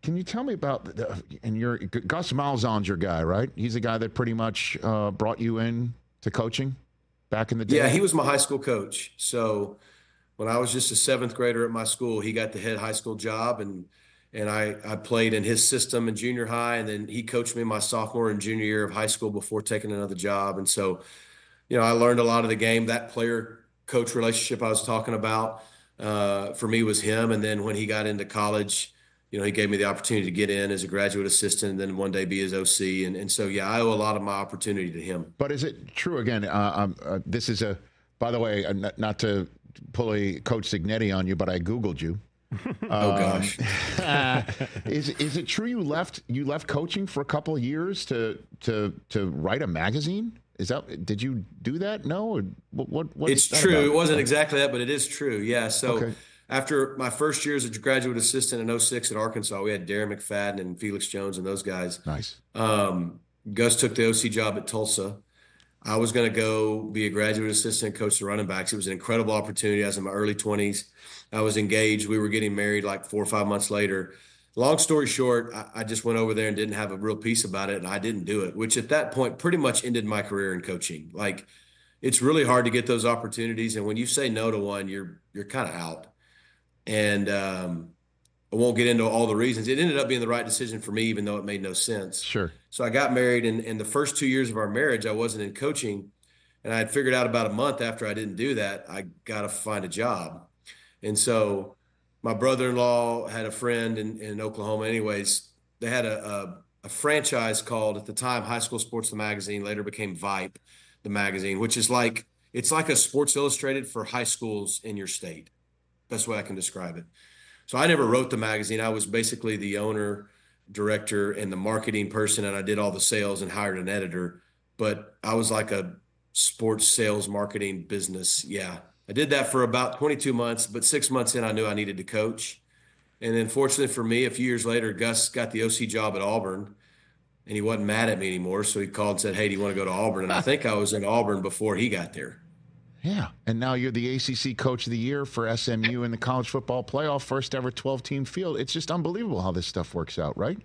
Can you tell me about Gus Malzahn's your guy, right? He's the guy that pretty much brought you in to coaching back in the day. Yeah, he was my high school coach. So when I was just a seventh grader at my school, he got the head high school job, and I played in his system in junior high, and then he coached me my sophomore and junior year of high school before taking another job. And so, I learned a lot of the game. That player-coach relationship I was talking about for me was him. And then when he got into college, he gave me the opportunity to get in as a graduate assistant and then one day be his OC. And so, yeah, I owe a lot of my opportunity to him. But is it true, again, this is by the way, not to pull a Coach Signetti on you, but I Googled you. Oh, gosh. Is it true you left coaching for a couple of years to write a magazine? Did you do that? No? What it's true. About? It wasn't exactly that, but it is true. Yeah. So okay. After my first year as a graduate assistant in 2006 at Arkansas, we had Darren McFadden and Felix Jones and those guys. Nice. Gus took the OC job at Tulsa. I was going to go be a graduate assistant coach the running backs. It was an incredible opportunity. I was in my early 20s. I was engaged. We were getting married like 4 or 5 months later. Long story short, I just went over there and didn't have a real piece about it, and I didn't do it, which at that point pretty much ended my career in coaching. Like, it's really hard to get those opportunities, and when you say no to one, you're kind of out. And I won't get into all the reasons. It ended up being the right decision for me, even though it made no sense. Sure. So I got married, and in the first 2 years of our marriage, I wasn't in coaching. And I had figured out about a month after I didn't do that, I got to find a job. And so my brother-in-law had a friend in Oklahoma. Anyways, they had a franchise called, at the time, High School Sports, the magazine, later became Vipe, the magazine, which is it's like a Sports Illustrated for high schools in your state. Best way I can describe it. So I never wrote the magazine. I was basically the owner, director, and the marketing person, and I did all the sales and hired an editor. But I was like a sports sales marketing business. Yeah. I did that for about 22 months, but 6 months in, I knew I needed to coach. And then fortunately for me, a few years later, Gus got the OC job at Auburn, and he wasn't mad at me anymore. So he called and said, "Hey, do you want to go to Auburn?" And I think I was in Auburn before he got there. Yeah, and now you're the ACC Coach of the Year for SMU in the college football playoff, first ever 12-team field. It's just unbelievable how this stuff works out, right?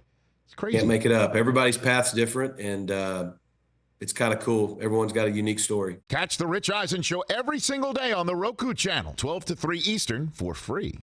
It's crazy. Can't make it up. Everybody's path's different, and it's kind of cool. Everyone's got a unique story. Catch the Rich Eisen Show every single day on the Roku Channel, 12 to 3 Eastern, for free.